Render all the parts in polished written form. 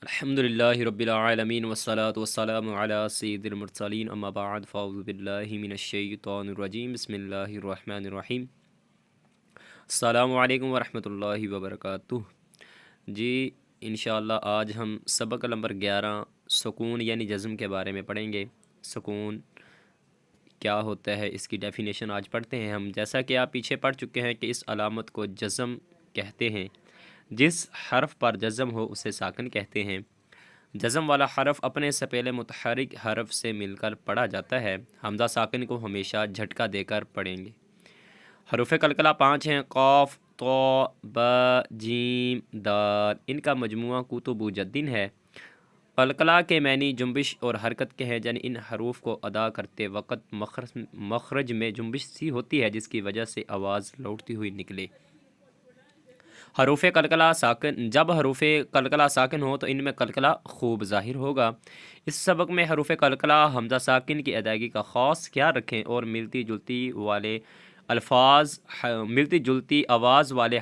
الحمدللہ رب العالمین والصلاة والسلام علی سید المرسلین اما بعد فاعوذ باللہ من الشیطان الرجیم بسم اللہ الرحمن الرحیم السلام علیکم ورحمۃ اللہ وبرکاتہ۔ جی انشاءاللہ آج ہم سبق نمبر 11 سکون یعنی جزم کے بارے میں پڑھیں گے۔ سکون کیا ہوتا ہے اس کی ڈیفینیشن آج پڑھتے ہیں ہم۔ جیسا کہ آپ پیچھے پڑھ چکے ہیں کہ اس علامت کو جزم کہتے ہیں۔ جس حرف پر جزم ہو اسے ساکن کہتے ہیں۔ جزم والا حرف اپنے سے پہلے متحرک حرف سے مل کر پڑھا جاتا ہے۔ حمزہ ساکن کو ہمیشہ جھٹکا دے کر پڑھیں گے۔ حروف قلقلہ 5 ہیں: قاف، طا، با، جیم، دال۔ ان کا مجموعہ قطب جدین ہے۔ قلقلہ کے معنی جنبش اور حرکت کے ہیں، یعنی ان حروف کو ادا کرتے وقت مخرج میں جنبش سی ہوتی ہے جس کی وجہ سے آواز لوٹتی ہوئی نکلے۔ حروف قلقلہ ساکن، جب حروف قلقلہ ساکن ہو تو ان میں قلقلہ خوب ظاہر ہوگا۔ اس سبق میں حروف قلقلہ حمزہ ساکن کی ادائیگی کا خاص خیال رکھیں اور ملتی جلتی آواز والے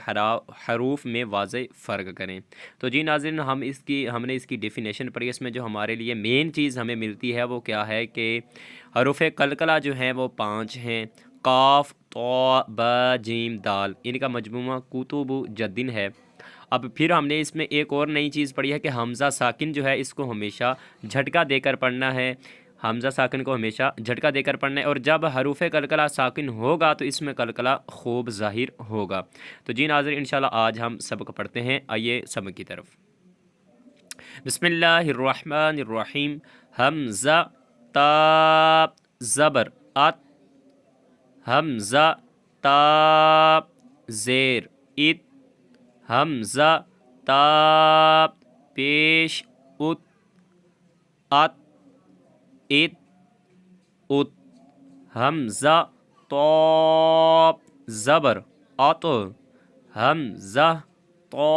حروف میں واضح فرق کریں۔ تو جی ناظرین، ہم نے اس کی ڈیفینیشن پڑھی۔ اس میں جو ہمارے لیے مین چیز ہمیں ملتی ہے وہ کیا ہے کہ حروف قلقلہ جو ہیں وہ 5 ہیں: قاف، طا، با، جیم، دال۔ ان کا مجموعہ قطب جدین ہے۔ اب پھر ہم نے اس میں ایک اور نئی چیز پڑھی ہے کہ حمزہ ساکن جو ہے اس کو ہمیشہ جھٹکا دے کر پڑھنا ہے۔ حمزہ ساکن کو ہمیشہ جھٹکا دے کر پڑھنا ہے، اور جب حروف قلقلہ ساکن ہوگا تو اس میں قلقلہ خوب ظاہر ہوگا۔ تو جی ناظرین، انشاءاللہ آج ہم سبق پڑھتے ہیں۔ آئیے سبق کی طرف۔ بسم اللہ الرحمن الرحیم۔ حمزہ تا زبر ات، حمزہ تا زیر ات، حمزہ تا پیش ات، ات ات ات، حمزہ تا زبر ات، حمزہ تا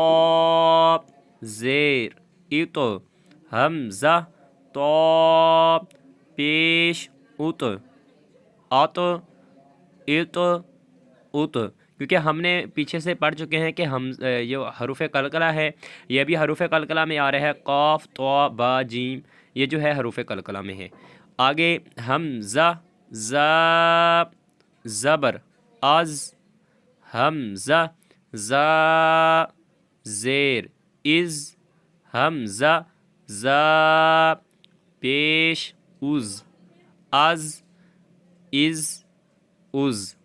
زیر ات، حمزہ تا پیش ات، ات ات ات۔ کیونکہ ہم نے پیچھے سے پڑھ چکے ہیں کہ یہ حروف قلقلہ ہے، یہ بھی حروف قلقلہ میں آ رہا ہے۔ قاف، طا، با، جیم، یہ جو ہے حروف قلقلہ میں ہے۔ آگے حمزہ زا زبر از، حمزہ زا زیر از، حمزہ زا پیش از، از از از،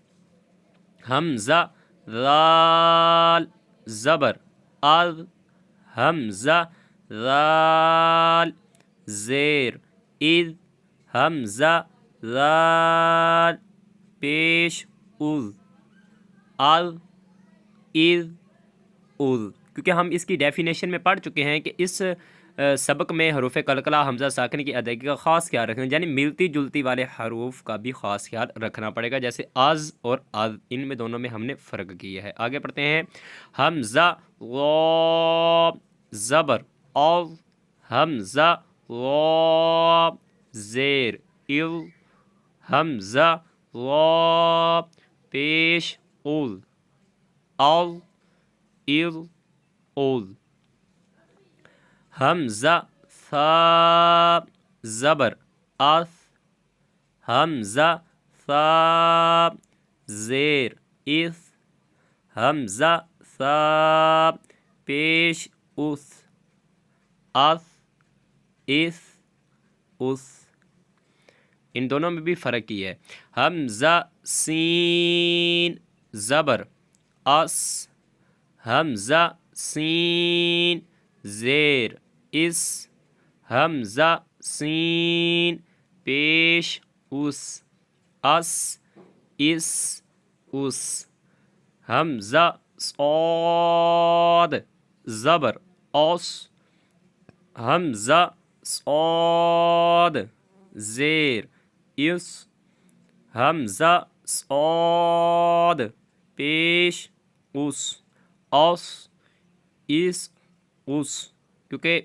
حمزہ ذال زبر اذ، حمزہ ذال زیر اذ، حمزہ ذال پیش اذ، اذ اذ اذ۔ کیونکہ ہم اس کی ڈیفینیشن میں پڑھ چکے ہیں کہ اس سبق میں حروف قلقلہ حمزہ ساکن کی ادائیگی کا خاص خیال رکھنا، یعنی ملتی جلتی والے حروف کا بھی خاص خیال رکھنا پڑے گا، جیسے از اور از، ان میں دونوں میں ہم نے فرق کیا ہے۔ آگے پڑھتے ہیں۔ حمزہ غا زبر از، حمزہ غا زیر اذ، حمزہ غا پیش اذ، از اذ اذ، حمزہ ثا زبر اث، حمزہ ثا زیر اث، حمزہ ثا پیش اث، اث اث اث۔ ان دونوں میں بھی فرق ہی ہے۔ حمزہ سین زبر اس، حمزہ سین زیر اس، حمزہ سین پیش اس، اس اس اس، حمزہ صاد زبر اس، حمزہ صاد زیر اس، حمزہ صاد پیش اس، اس اس اس۔ کیونکہ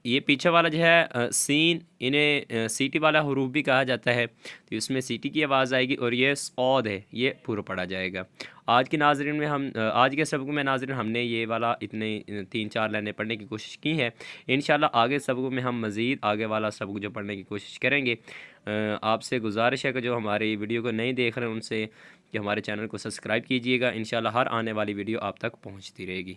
یہ پیچھے والا جو ہے سین، انہیں سیٹی والا حروف بھی کہا جاتا ہے، تو اس میں سیٹی کی آواز آئے گی، اور یہ صاد ہے، یہ پورا پڑھا جائے گا۔ آج کے ناظرین میں آج کے سبق میں ناظرین ہم نے یہ والا اتنے 3-4 لائنیں پڑھنے کی کوشش کی ہے۔ انشاءاللہ آگے سبق میں ہم مزید آگے والا سبق جو پڑھنے کی کوشش کریں گے۔ آپ سے گزارش ہے کہ جو ہماری ویڈیو کو نہیں دیکھ رہے ہیں ان سے کہ ہمارے چینل کو سبسکرائب کیجئے گا، انشاءاللہ ہر آنے والی ویڈیو آپ تک پہنچتی رہے گی۔